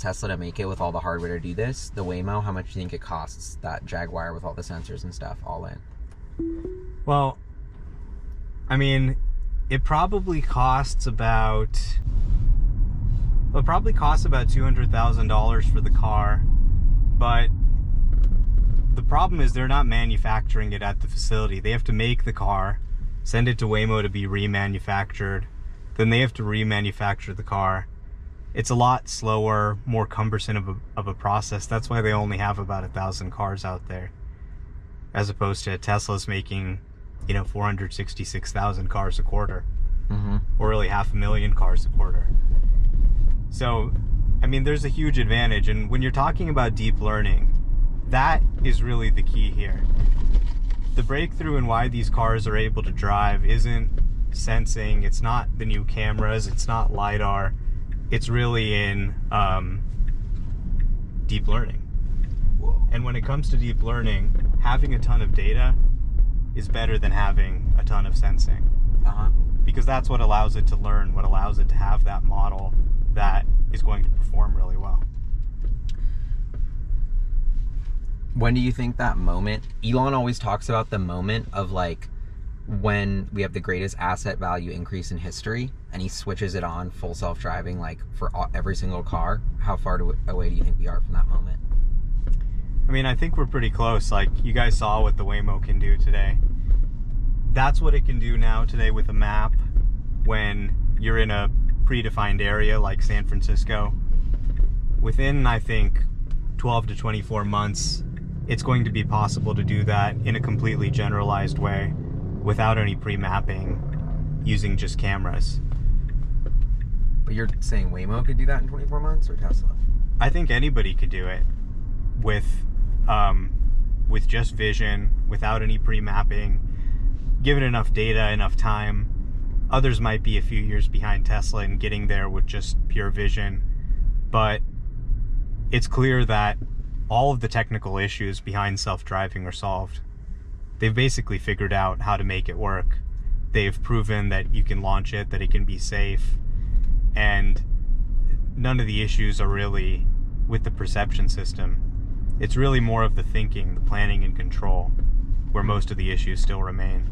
Tesla to make it with all the hardware to do this, the Waymo, how much do you think it costs, that Jaguar with all the sensors and stuff all in? Well, I mean, it probably costs about $200,000 for the car, but the problem is they're not manufacturing it at the facility. They have to make the car, send it to Waymo to be remanufactured, then they have to remanufacture the car. It's a lot slower, more cumbersome of a process. That's why they only have about 1,000 cars out there, as opposed to Tesla's making, 466,000 cars a quarter, or really 500,000 cars a quarter. So, I mean, there's a huge advantage. And when you're talking about deep learning, that is really the key here. The breakthrough in why these cars are able to drive isn't sensing, it's not the new cameras, it's not LiDAR, it's really in deep learning. Whoa. And when it comes to deep learning, having a ton of data is better than having a ton of sensing. Because that's what allows it to learn, what allows it to have that model that is going to perform really well. When do you think that moment, Elon always talks about the moment of like when we have the greatest asset value increase in history, and he switches it on full self-driving like for every single car. How far away do you think we are from that moment? I mean, I think we're pretty close. Like, you guys saw what the Waymo can do today. That's what it can do now today with a map when you're in a predefined area like San Francisco. Within, I think, 12 to 24 months, it's going to be possible to do that in a completely generalized way without any pre-mapping, using just cameras. But you're saying Waymo could do that in 24 months, or Tesla? I think anybody could do it with just vision, without any pre-mapping, given enough data, enough time. Others might be a few years behind Tesla in getting there with just pure vision, but it's clear that all of the technical issues behind self-driving are solved. They've basically figured out how to make it work. They've proven that you can launch it, that it can be safe, and none of the issues are really with the perception system. It's really more of the thinking, the planning and control, where most of the issues still remain.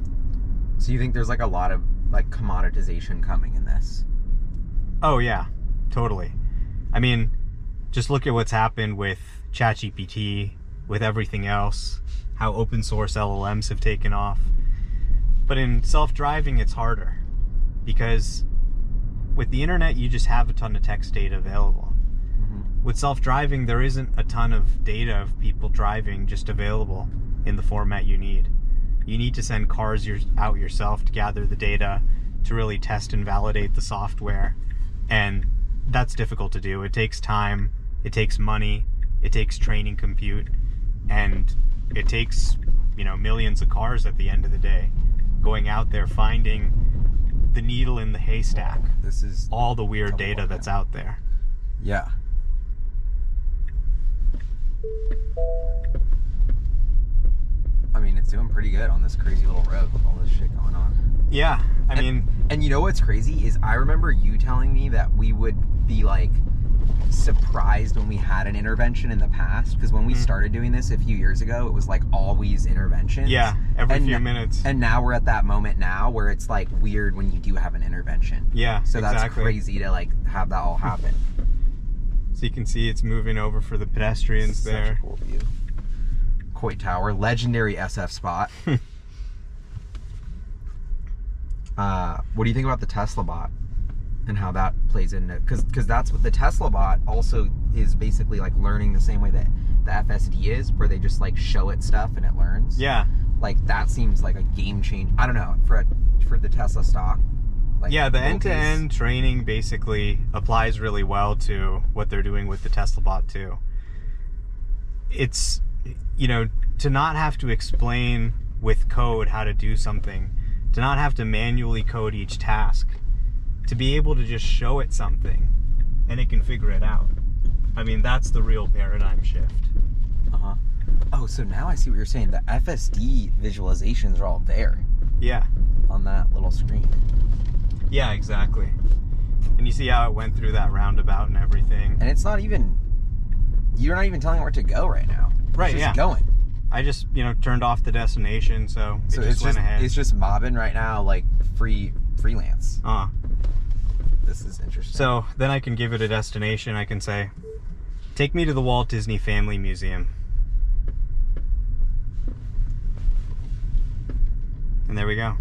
So you think there's like a lot of like commoditization coming in this? Oh yeah, totally. I mean, just look at what's happened with ChatGPT, with everything else, how open source LLMs have taken off. But in self-driving, it's harder, because with the internet, you just have a ton of text data available. With self-driving, there isn't a ton of data of people driving just available in the format you need. You need to send cars out yourself to gather the data, to really test and validate the software. And that's difficult to do. It takes time, it takes money, it takes training compute, and it takes, millions of cars at the end of the day going out there finding the needle in the haystack. This is all the weird data that's out there. Yeah. I mean, it's doing pretty good on this crazy little road with all this shit going on. Yeah, and you know what's crazy is I remember you telling me that we would be like surprised when we had an intervention in the past, because when we started doing this a few years ago, it was like always interventions. Yeah, every few minutes. And now we're at that moment now where it's like weird when you do have an intervention. Yeah, so that's exactly. crazy to like have that all happen. So you can see it's moving over for the pedestrians there. Such a cool view. Coit Tower, legendary SF spot. What do you think about the Tesla bot and how that plays into, because that's what the Tesla bot also is basically like learning the same way that the FSD is, where they just like show it stuff and it learns. Yeah. Like that seems like a game change. I don't know, for the Tesla stock. Like, yeah, the end-to-end training basically applies really well to what they're doing with the Tesla bot too. It's, to not have to explain with code how to do something, to not have to manually code each task, to be able to just show it something and it can figure it out. I mean, that's the real paradigm shift. Oh, so now I see what you're saying. The FSD visualizations are all there. Yeah. On that little screen. Yeah, exactly. And you see how it went through that roundabout and everything. And it's not even, you're not even telling where to go right now. Right, it's just yeah. going. I just, turned off the destination, so it just went ahead. It's just mobbing right now, like freelance. This is interesting. So then I can give it a destination. I can say, take me to the Walt Disney Family Museum. And there we go.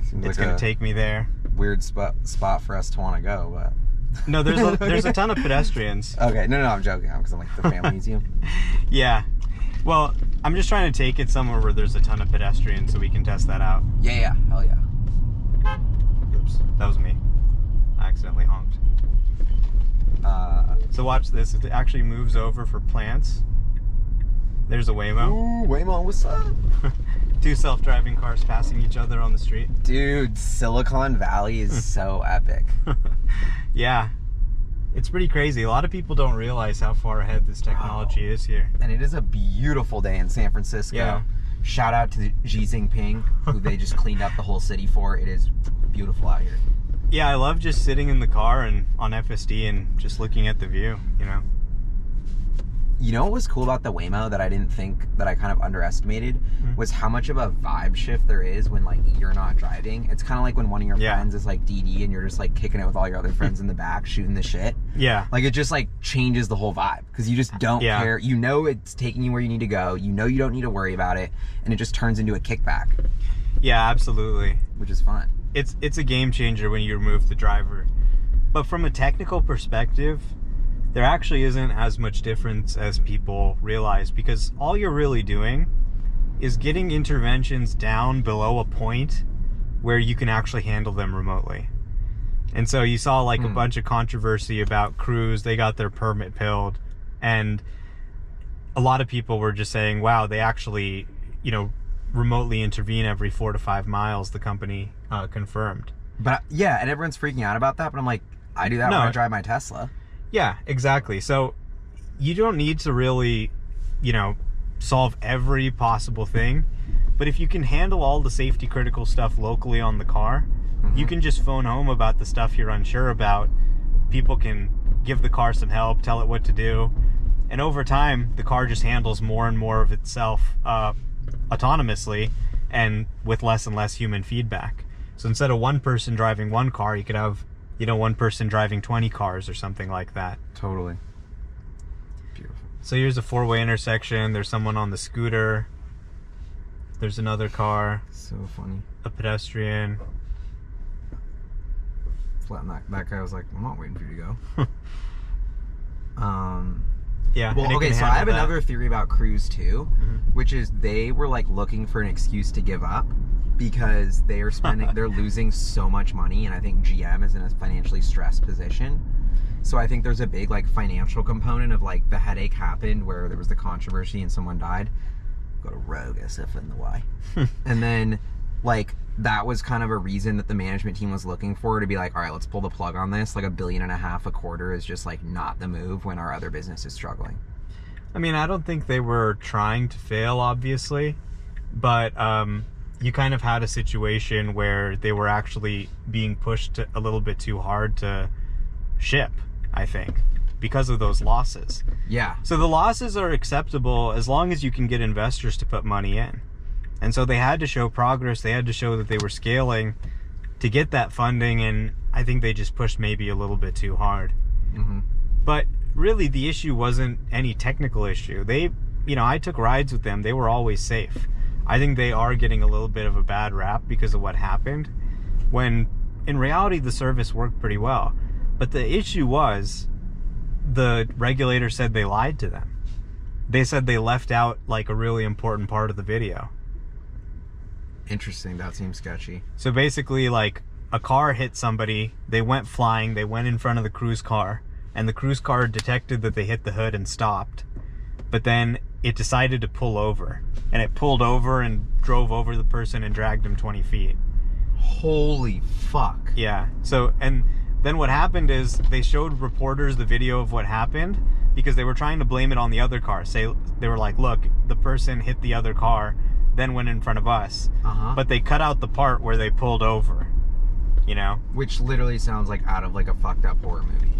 Seems It's like going to take me there. Weird spot for us to want to go, but No, there's a ton of pedestrians. okay, no, I'm joking. Because I'm like the family museum. Yeah. Well, I'm just trying to take it somewhere where there's a ton of pedestrians so we can test that out. Yeah, hell yeah. Oops, that was me. I accidentally honked. So watch this. It actually moves over for plants. There's a Waymo. Ooh, Waymo, what's up? 2 self-driving cars passing each other on the street. Dude, Silicon Valley is so epic. Yeah. It's pretty crazy. A lot of people don't realize how far ahead this technology is here. And it is a beautiful day in San Francisco. Yeah. Shout out to Xi Jinping, who they just cleaned up the whole city for. It is beautiful out here. Yeah, I love just sitting in the car and on FSD and just looking at the view, You know what was cool about the Waymo that I didn't think, that I kind of underestimated, was how much of a vibe shift there is when like you're not driving. It's kind of like when one of your friends is like DD and you're just like kicking it with all your other friends in the back, shooting the shit. Yeah. Like it just like changes the whole vibe because you just don't care. You know it's taking you where you need to go. You know you don't need to worry about it, and it just turns into a kickback. Yeah, absolutely. Which is fun. It's a game changer when you remove the driver. But from a technical perspective, there actually isn't as much difference as people realize, because all you're really doing is getting interventions down below a point where you can actually handle them remotely. And so you saw like a bunch of controversy about Cruise. They got their permit pilled, and a lot of people were just saying, wow, they actually, remotely intervene every 4 to 5 miles, the company confirmed. But yeah, and everyone's freaking out about that, but I'm like, I do that when I drive my Tesla. Yeah, exactly. So you don't need to really, solve every possible thing. But if you can handle all the safety critical stuff locally on the car, you can just phone home about the stuff you're unsure about. People can give the car some help, tell it what to do. And over time, the car just handles more and more of itself autonomously and with less and less human feedback. So instead of one person driving one car, you could have one person driving 20 cars or something like that. Totally. Beautiful. So here's a 4-way intersection. There's someone on the scooter. There's another car. So funny. A pedestrian. That guy was like, I'm not waiting for you to go. Yeah. Well, okay, so I have another theory about Cruise too, which is they were like looking for an excuse to give up, because they are they're losing so much money, and I think GM is in a financially stressed position. So I think there's a big like financial component of like the headache happened where there was the controversy and someone died. Go to Rogue SF and the Y. And then like that was kind of a reason that the management team was looking for, to be like, all right, let's pull the plug on this. Like $1.5 billion a quarter is just like not the move when our other business is struggling. I mean, I don't think they were trying to fail, obviously, but you kind of had a situation where they were actually being pushed a little bit too hard to ship, I think, because of those losses. Yeah. So the losses are acceptable as long as you can get investors to put money in. And so they had to show progress. They had to show that they were scaling to get that funding, and I think they just pushed maybe a little bit too hard. But really, the issue wasn't any technical issue. They, I took rides with them. They were always safe. I think they are getting a little bit of a bad rap because of what happened, when in reality the service worked pretty well. But the issue was the regulator said they lied to them. They said they left out like a really important part of the video. Interesting. That seems sketchy. So basically, like, a car hit somebody, they went flying, they went in front of the Cruise car, and the Cruise car detected that they hit the hood and stopped. But then it decided to pull over, and it pulled over and drove over the person and dragged him 20 feet. Holy fuck. Yeah. So, and then what happened is they showed reporters the video of what happened because they were trying to blame it on the other car. They were like, look, the person hit the other car, then went in front of us. But they cut out the part where they pulled over. you know? Which literally sounds like out of like a fucked up horror movie.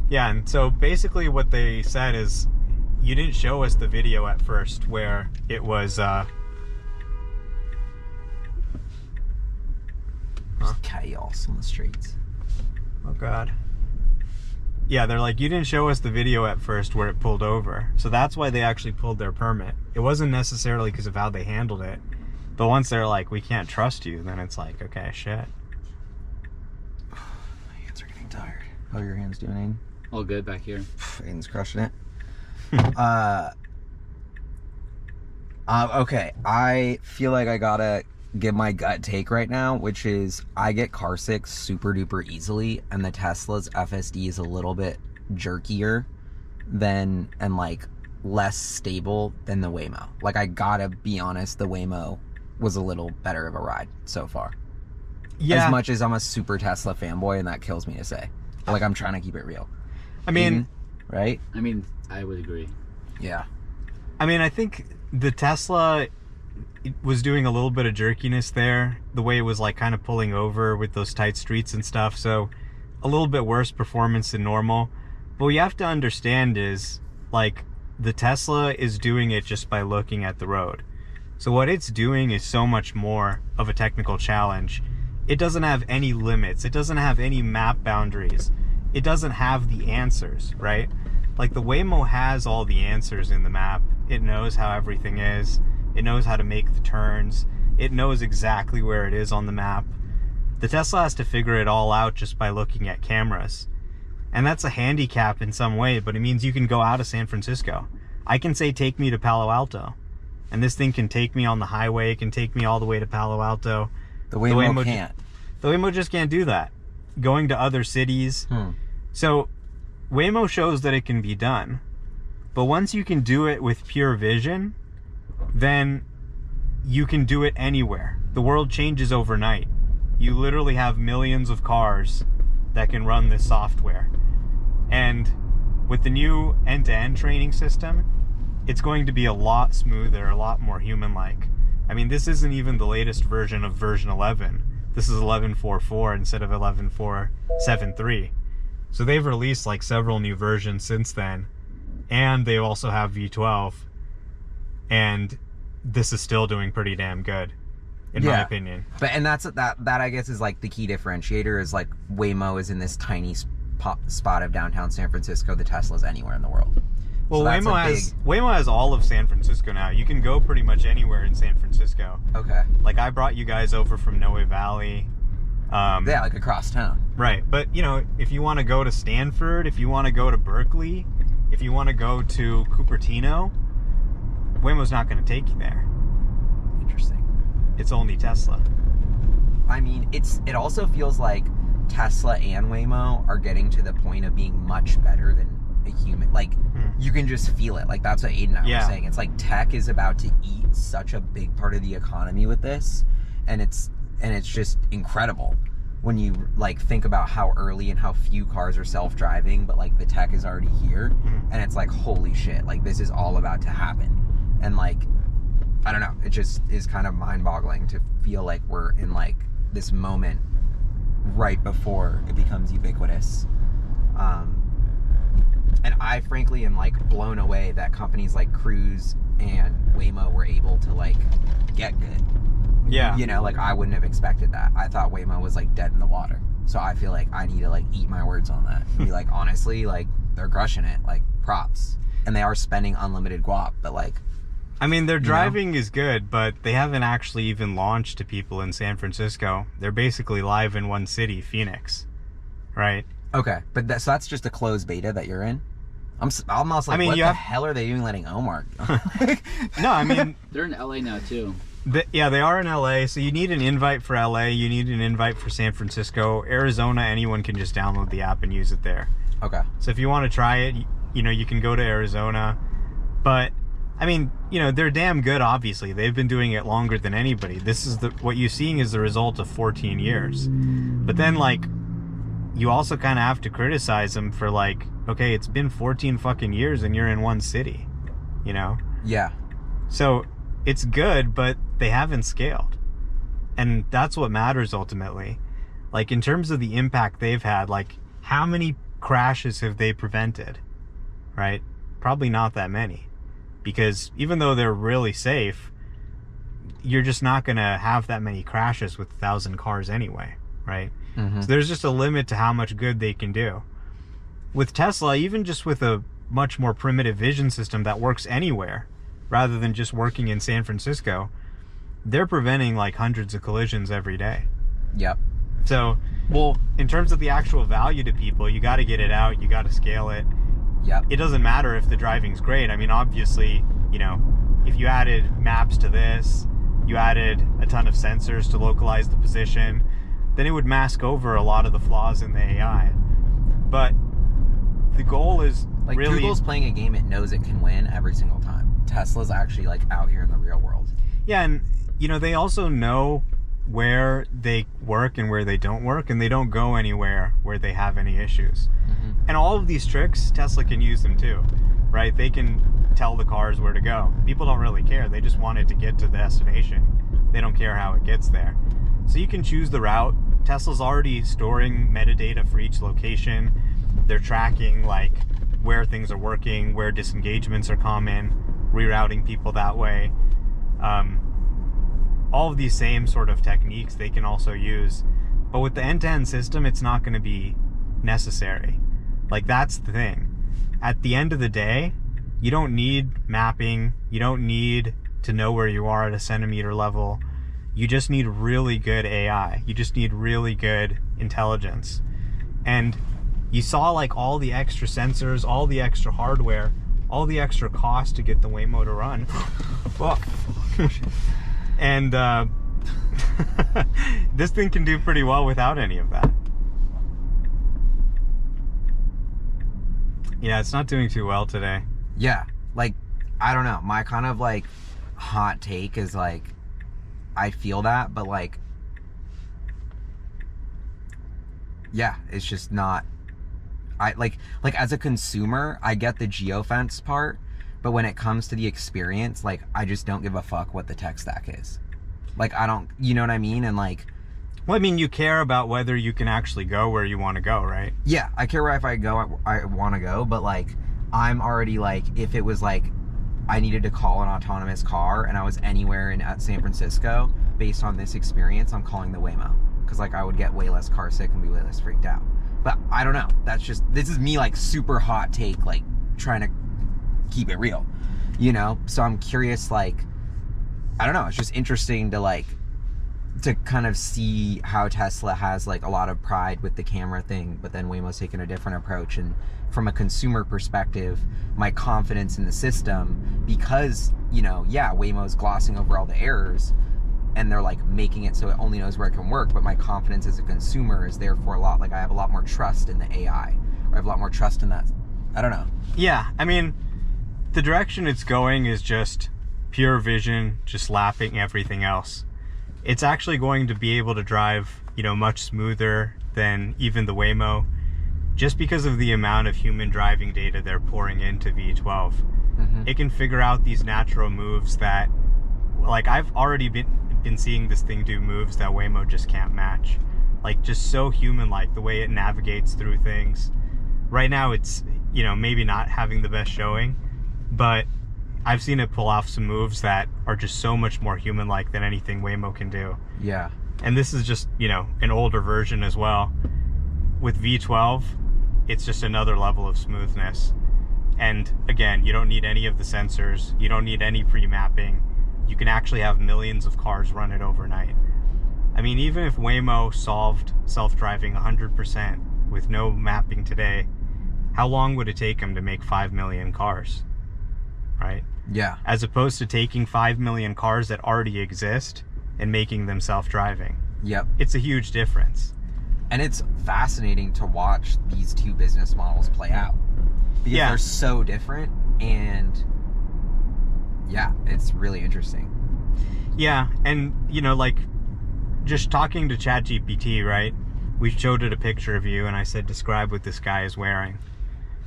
Yeah, and so basically what they said is, you didn't show us the video at first where it was, Just chaos on the streets. oh God. Yeah, they're like, you didn't show us the video at first where it pulled over. So that's why they actually pulled their permit. It wasn't necessarily because of how they handled it. But once they're like, we can't trust you, then it's like, okay, shit. My hands are getting tired. How are your hands doing, Aiden? All good back here. Aiden's crushing it. Okay, I feel like I gotta give my gut take right now, which is I get car sick super duper easily, and the Tesla's FSD is a little bit jerkier than, and like less stable than the Waymo. Like, I gotta be honest, the Waymo was a little better of a ride so far. Yeah. As much as I'm a super Tesla fanboy, and that kills me to say. Like, I'm trying to keep it real. I mean, right? I mean, I would agree. Yeah. I mean, I think the Tesla, it was doing a little bit of jerkiness there, the way it was like kind of pulling over with those tight streets and stuff, so a little bit worse performance than normal. But what you have to understand is, like, the Tesla is doing it just by looking at the road. So what it's doing is so much more of a technical challenge. It doesn't have any limits. It doesn't have any map boundaries. It doesn't have the answers, right? Like, the Waymo has all the answers in the map. It knows how everything is. It knows how to make the turns. It knows exactly where it is on the map. The Tesla has to figure it all out just by looking at cameras. And that's a handicap in some way, but it means you can go out of San Francisco. I can say, take me to Palo Alto. And this thing can take me on the highway. It can take me all the way to Palo Alto. The Waymo can't. The Waymo just can't do that. Going to other cities. So Waymo shows that it can be done. But once you can do it with pure vision, then you can do it anywhere. The world changes overnight. You literally have millions of cars that can run this software. And with the new end-to-end training system, it's going to be a lot smoother, a lot more human-like. I mean, this isn't even the latest version of version 11. This is 11.4.4 instead of 11.4.7.3. So they've released like several new versions since then. And they also have V12. And this is still doing pretty damn good, in my opinion. But and that I guess is like the key differentiator is like Waymo is in this tiny spot of downtown San Francisco. The Tesla's anywhere in the world. Well, so Waymo has all of San Francisco now. You can go pretty much anywhere in San Francisco. Okay. Like, I brought you guys over from Noe Valley. Yeah, like across town. Right. But, you know, if you want to go to Stanford, if you want to go to Berkeley, if you want to go to Cupertino, Waymo's not going to take you there. Interesting. It's only Tesla. I mean, it also feels like Tesla and Waymo are getting to the point of being much better than a human. Like, you can just feel it. Like, that's what Aiden and I were saying. It's like tech is about to eat such a big part of the economy with this, and it's just incredible when you like think about how early and how few cars are self-driving, but like the tech is already here, and it's like, holy shit, like this is all about to happen. And like, I don't know, it just is kind of mind-boggling to feel like we're in like this moment right before it becomes ubiquitous. And I frankly am like blown away that companies like Cruise and Waymo were able to like get good. Yeah. You know, like I wouldn't have expected that. I thought Waymo was like dead in the water. So I feel like I need to like eat my words on that. Be like, honestly, like they're crushing it. Like, props. And they are spending unlimited guap, but like, I mean, their driving is good, but they haven't actually even launched to people in San Francisco. They're basically live in one city, Phoenix. Right? Okay, but so that's just a closed beta that you're in? I'm almost like, what the hell are they even letting Omar? No, I mean, they're in LA now too. Yeah, they are in LA, so you need an invite for LA, you need an invite for San Francisco. Arizona, anyone can just download the app and use it there. Okay. So if you want to try it, you know, you can go to Arizona. But, I mean, you know, they're damn good, obviously. They've been doing it longer than anybody. This is what you're seeing is the result of 14 years. But then, like, you also kind of have to criticize them for, like, okay, it's been 14 fucking years and you're in one city, you know? Yeah. So it's good, but they haven't scaled. And that's what matters ultimately. Like, in terms of the impact they've had, like, how many crashes have they prevented, right? Probably not that many. Because even though they're really safe, you're just not going to have that many crashes with 1,000 cars anyway, right? So there's just a limit to how much good they can do. With Tesla, even just with a much more primitive vision system that works anywhere, rather than just working in San Francisco, they're preventing like hundreds of collisions every day. Yep. So, well, in terms of the actual value to people, you got to get it out, you got to scale it. Yep. It doesn't matter if the driving's great. I mean, obviously, you know, if you added maps to this, you added a ton of sensors to localize the position, then it would mask over a lot of the flaws in the AI. But the goal is like really... Google's playing a game it knows it can win every single time. Tesla's actually like out here in the real world. Yeah, and you know, they also know where they work and where they don't work, and they don't go anywhere where they have any issues. And all of these tricks, Tesla can use them too, right? They can tell the cars where to go. People don't really care. They just want it to get to the destination. They don't care how it gets there. So you can choose the route. Tesla's already storing metadata for each location. They're tracking like where things are working, where disengagements are common, rerouting people that way. All of these same sort of techniques they can also use. But with the end-to-end system, it's not going to be necessary. Like, that's the thing. At the end of the day, you don't need mapping. You don't need to know where you are at a centimeter level. You just need really good AI. You just need really good intelligence. And you saw like all the extra sensors, all the extra hardware, all the extra cost to get the Waymo to run. And this thing can do pretty well without any of that. Yeah, it's not doing too well today. Yeah, like, I don't know. My kind of like hot take is like, I feel that, but like, yeah, it's just not. I like as a consumer, I get the geofence part, but when it comes to the experience, like, I just don't give a fuck what the tech stack is. Like, I don't, you know what I mean? And like, well, I mean, you care about whether you can actually go where you want to go, right? Yeah, I care where if I go, I want to go, but like, I'm already like, if it was like, I needed to call an autonomous car and I was anywhere at San Francisco, based on this experience, I'm calling the Waymo. Because like, I would get way less car sick and be way less freaked out. But I don't know. That's just, this is me like super hot take, like trying to keep it real, you know? So I'm curious, like, I don't know. It's just interesting to like, to kind of see how Tesla has like a lot of pride with the camera thing, but then Waymo's taken a different approach. And from a consumer perspective, my confidence in the system, because, you know, yeah, Waymo's glossing over all the errors and they're like making it so it only knows where it can work, but my confidence as a consumer is therefore a lot, like I have a lot more trust in the AI, or I have a lot more trust in that. I don't know. Yeah, I mean, the direction it's going is just pure vision, just lapping everything else. It's actually going to be able to drive, you know, much smoother than even the Waymo, just because of the amount of human driving data they're pouring into V12. It can figure out these natural moves that, like, I've already been seeing this thing do moves that Waymo just can't match. Like, just so human-like, the way it navigates through things. Right now, it's, you know, maybe not having the best showing, but I've seen it pull off some moves that are just so much more human-like than anything Waymo can do. Yeah. And this is just, you know, an older version as well. With V12, it's just another level of smoothness. And again, you don't need any of the sensors. You don't need any pre-mapping. You can actually have millions of cars run it overnight. I mean, even if Waymo solved self-driving 100% with no mapping today, how long would it take them to make 5 million cars? Right? Yeah. As opposed to taking 5 million cars that already exist and making them self-driving. Yep. It's a huge difference. And it's fascinating to watch these two business models play out. Because they're so different, and yeah, it's really interesting. Yeah, and you know, like, just talking to ChatGPT, right? We showed it a picture of you and I said, describe what this guy is wearing.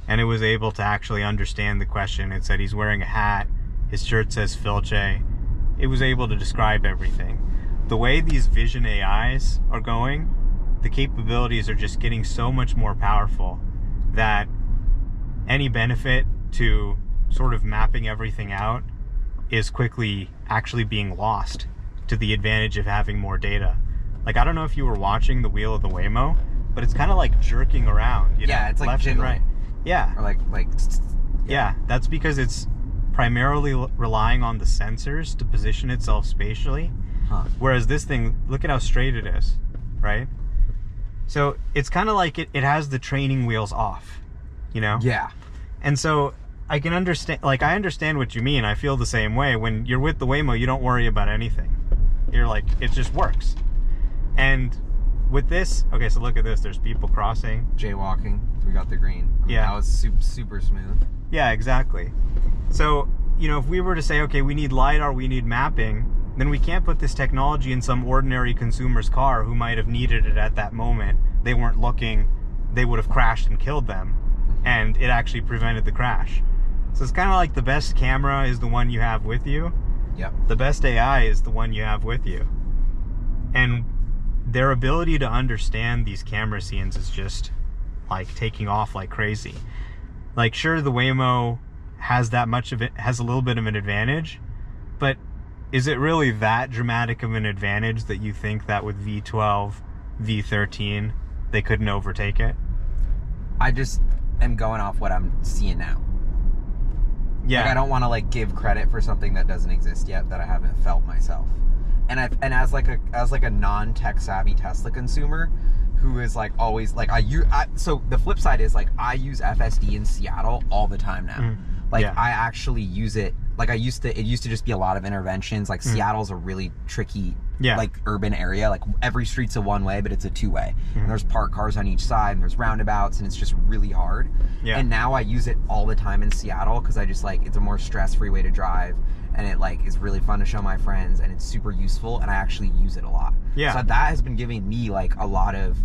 And it was able to actually understand the question. It said he's wearing a hat, his shirt says Filce. It was able to describe everything. The way these vision AIs are going, the capabilities are just getting so much more powerful that any benefit to sort of mapping everything out is quickly actually being lost to the advantage of having more data. Like, I don't know if you were watching the wheel of the Waymo, but it's kind of like jerking around, you know, Yeah, it's like left and jiggling. right. Yeah. Or like Yeah, that's because it's primarily relying on the sensors to position itself spatially. Huh. Whereas this thing, look at how straight it is, right? So it's kind of like it has the training wheels off, you know? Yeah. And so I can understand, like, I understand what you mean. I feel the same way. When you're with the Waymo, you don't worry about anything. You're like, it just works. And with this, okay, so look at this. There's people crossing. Jaywalking. We got the green. Yeah. That was super smooth. Yeah, exactly. So, you know, if we were to say, okay, we need LiDAR, we need mapping, then we can't put this technology in some ordinary consumer's car who might have needed it at that moment. They weren't looking, they would have crashed and killed them, and it actually prevented the crash. So it's kind of like the best camera is the one you have with you. Yep. The best AI is the one you have with you. And their ability to understand these camera scenes is just like taking off like crazy. Like, sure, the Waymo has that much of it, has a little bit of an advantage, but is it really that dramatic of an advantage that you think that with V12, V13, they couldn't overtake it? I just am going off what I'm seeing now. Yeah. Like, I don't want to like give credit for something that doesn't exist yet that I haven't felt myself. And as like a non-tech savvy Tesla consumer who is like always like so the flip side is like I use FSD in Seattle all the time now. Like, yeah. I actually use it. Like, it used to just be a lot of interventions. Like, Seattle's a really tricky, like, urban area. Like, every street's a one-way, but it's a two-way. And there's parked cars on each side, and there's roundabouts, and it's just really hard. Yeah. And now I use it all the time in Seattle because I just, like, it's a more stress-free way to drive, and it, like, is really fun to show my friends, and it's super useful, and I actually use it a lot. Yeah. So that has been giving me, like, a lot of,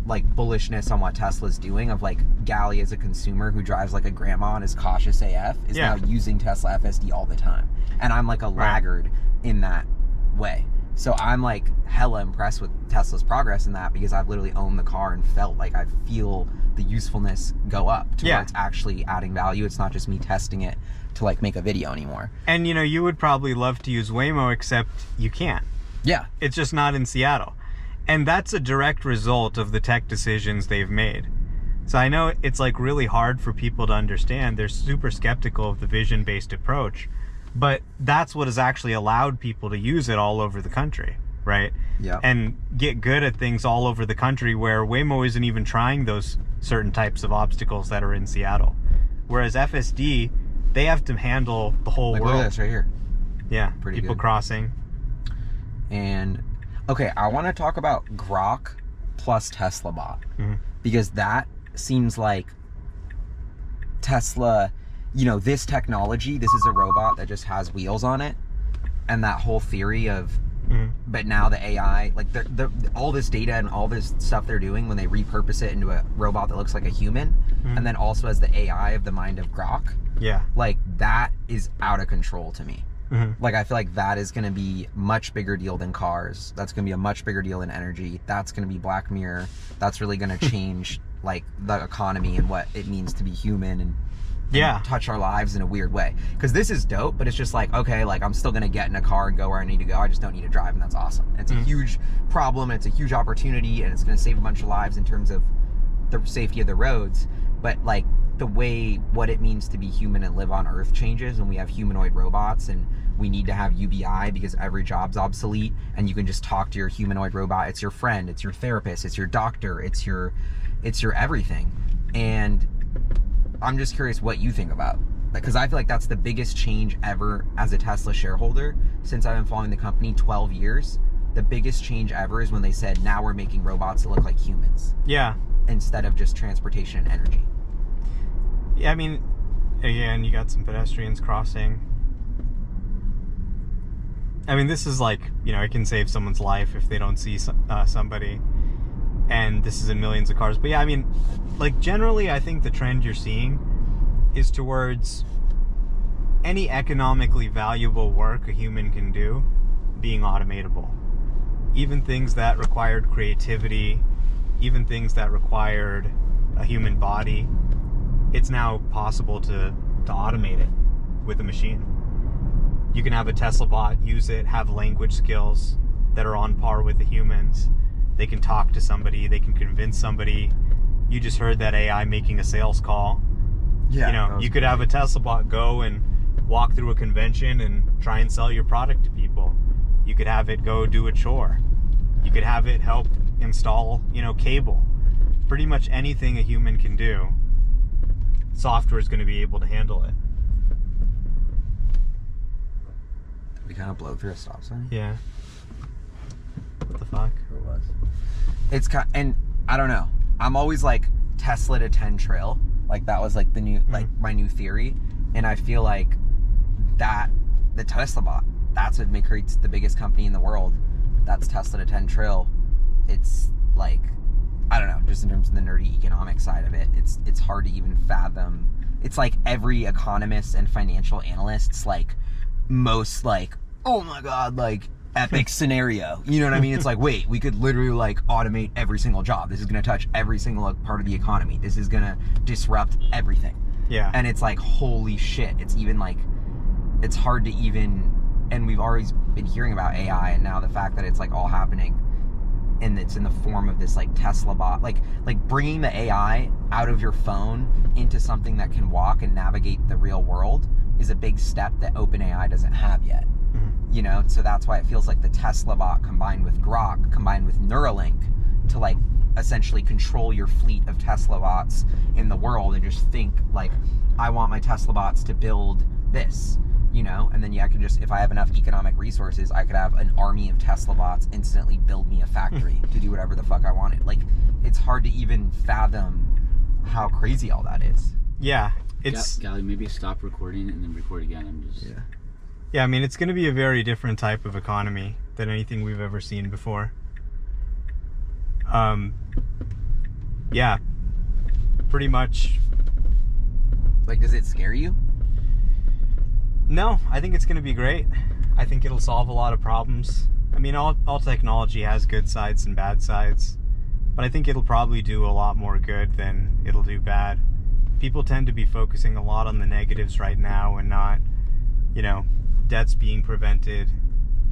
like, bullishness on what Tesla's doing, of like Gali as a consumer who drives like a grandma and is cautious AF is now using Tesla FSD all the time, and I'm like a laggard in that way. So I'm like hella impressed with Tesla's progress in that, because I've literally owned the car and felt like I feel the usefulness go up to where it's actually adding value. It's not just me testing it to like make a video anymore. And you know, you would probably love to use Waymo, except you can't. Yeah. It's just not in Seattle. And that's a direct result of the tech decisions they've made. So I know it's like really hard for people to understand. They're super skeptical of the vision-based approach, but that's what has actually allowed people to use it all over the country, right? Yeah. And get good at things all over the country where Waymo isn't even trying those certain types of obstacles that are in Seattle. Whereas FSD, they have to handle the whole Like, world. look at this right here. Yeah, Pretty people good. crossing. And okay, I want to talk about Grok plus Tesla bot, because that seems like Tesla, you know, this technology, this is a robot that just has wheels on it, and that whole theory of, but now the AI, like all this data and all this stuff they're doing when they repurpose it into a robot that looks like a human, and then also has the AI of the mind of Grok, like that is out of control to me. Like, I feel like that is going to be much bigger deal than cars. That's going to be a much bigger deal than energy. That's going to be Black Mirror. That's really going to change like the economy and what it means to be human and touch our lives in a weird way. Because this is dope, but it's just like, okay, like I'm still going to get in a car and go where I need to go. I just don't need to drive, and that's awesome. And it's a huge problem, and it's a huge opportunity, and it's going to save a bunch of lives in terms of the safety of the roads. But like the way what it means to be human and live on Earth changes, and we have humanoid robots, and we need to have UBI because every job's obsolete, and you can just talk to your humanoid robot. It's your friend, it's your therapist, it's your doctor, it's your everything. And I'm just curious what you think about, because I feel like that's the biggest change ever as a Tesla shareholder since I've been following the company 12 years. The biggest change ever is when they said, now we're making robots that look like humans. Yeah. Instead of just transportation and energy. Yeah, I mean, again, you got some pedestrians crossing. I mean, this is like, you know, it can save someone's life if they don't see somebody. And this is in millions of cars. But yeah, I mean, like generally, I think the trend you're seeing is towards any economically valuable work a human can do being automatable. Even things that required creativity even things that required a human body, it's now possible to automate it with a machine. You can have a Tesla bot use it, have language skills that are on par with the humans. They can talk to somebody, they can convince somebody. You just heard that AI making a sales call. Yeah. You know, you could have a Tesla bot go and walk through a convention and try and sell your product to people. You could have it go do a chore. You could have it help install, cable. Pretty much anything a human can do, software is going to be able to handle it. We kind of blow through a stop sign. Yeah. What the fuck? It was. It's kind, and I don't know. I'm always like Tesla to 10 trail. Like that was like the new, like my new theory. And I feel like that the Tesla bot, that's what creates the biggest company in the world. That's Tesla to 10 trail. It's like, I don't know, just in terms of the nerdy economic side of it, it's hard to even fathom. It's like every economist and financial analyst's like most like, oh my God, like epic scenario. You know what I mean? It's like, wait, we could literally like automate every single job. This is going to touch every single part of the economy. This is going to disrupt everything. Yeah. And it's like, holy shit. It's even like, it's hard to even, and we've always been hearing about AI, and now the fact that it's like all happening and it's in the form of this like Tesla bot, like bringing the AI out of your phone into something that can walk and navigate the real world is a big step that OpenAI doesn't have yet. So that's why it feels like the Tesla bot combined with Grok, combined with Neuralink, to like essentially control your fleet of Tesla bots in the world and just think like, I want my Tesla bots to build this, and then I can just, if I have enough economic resources, I could have an army of Tesla bots instantly build me a factory to do whatever the fuck I wanted. Like, it's hard to even fathom how crazy all that is. Yeah. It's Gali, maybe stop recording and then record again. I'm just Yeah, I mean, it's going to be a very different type of economy than anything we've ever seen before. Yeah, pretty much. Like, does it scare you? No, I think it's going to be great. I think it'll solve a lot of problems. I mean, all technology has good sides and bad sides, but I think it'll probably do a lot more good than it'll do bad. People tend to be focusing a lot on the negatives right now and not, debts being prevented,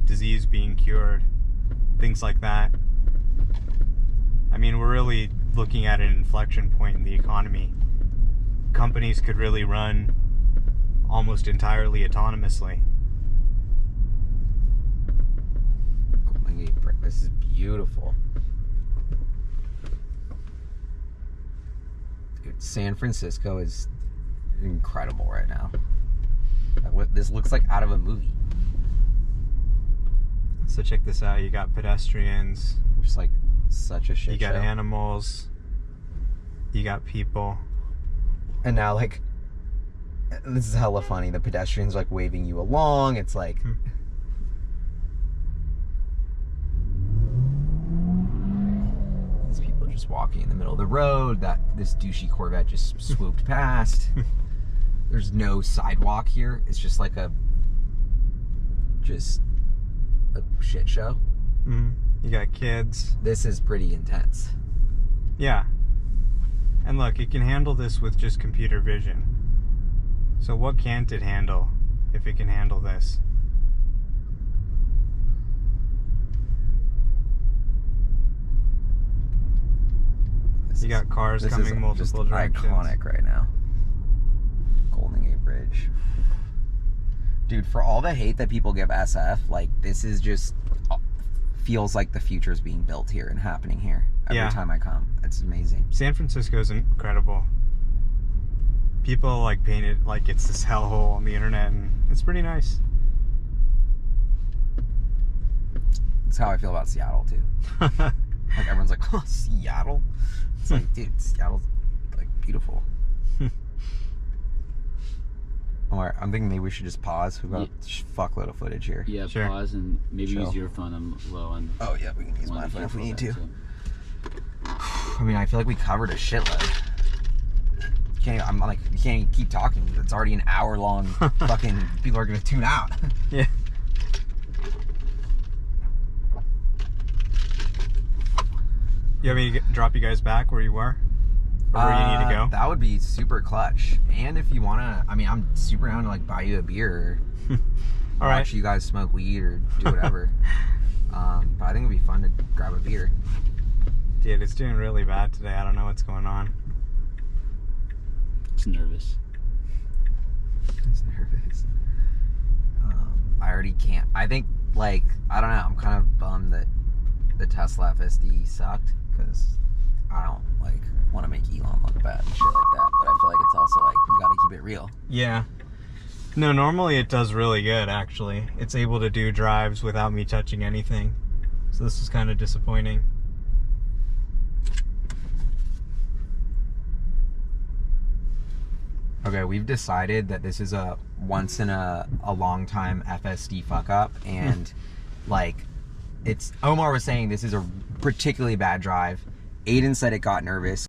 disease being cured, things like that. I mean, we're really looking at an inflection point in the economy. Companies could really run almost entirely autonomously. This is beautiful. Dude, San Francisco is incredible right now. This looks like out of a movie. So check this out. You got pedestrians. Just like such a shit You got show. animals. You got people. And now like, this is hella funny. The pedestrians like waving you along. It's like... These people just walking in the middle of the road. This douchey Corvette just swooped past. There's no sidewalk here. It's just like a shit show. You got kids. This is pretty intense. Yeah. And look, it can handle this with just computer vision. So what can't it handle if it can handle this? You got cars coming multiple directions. Iconic right now. Golden Gate Bridge. Dude, for all the hate that people give SF, like, this is just feels like the future's being built here and happening here every time I come. It's amazing. San Francisco's incredible. People like paint it like it's this hellhole on the internet, and it's pretty nice. That's how I feel about Seattle too. Like, everyone's like, oh, Seattle? It's like, dude, Seattle's like beautiful. Alright, I'm thinking maybe we should just pause. We've got a fuckload of footage here. Yeah, Sure. pause and maybe Chill. use your phone. I'm low on. Oh yeah, we can use one my of the phone if we need cables, to. so- I mean, I feel like we covered a shitload. You can't even keep talking. It's already an hour long. Fucking people are gonna tune out. Yeah. You want me to drop you guys back where you were? Or where you need to go? That would be super clutch. And if you wanna, I mean, I'm super down to like buy you a beer. Or All right. watch you guys smoke weed or do whatever. But I think it'd be fun to grab a beer. Dude, it's doing really bad today. I don't know what's going on. It's nervous. I was nervous. I already can't. I think, like, I don't know. I'm kind of bummed that the Tesla FSD sucked because I don't, like, want to make Elon look bad and shit like that. But I feel like it's also, like, you got to keep it real. Yeah. No, normally it does really good, actually. It's able to do drives without me touching anything. So this is kind of disappointing. Okay, we've decided that this is a once in a long time FSD fuck up, and like Omar was saying this is a particularly bad drive. Aiden said it got nervous.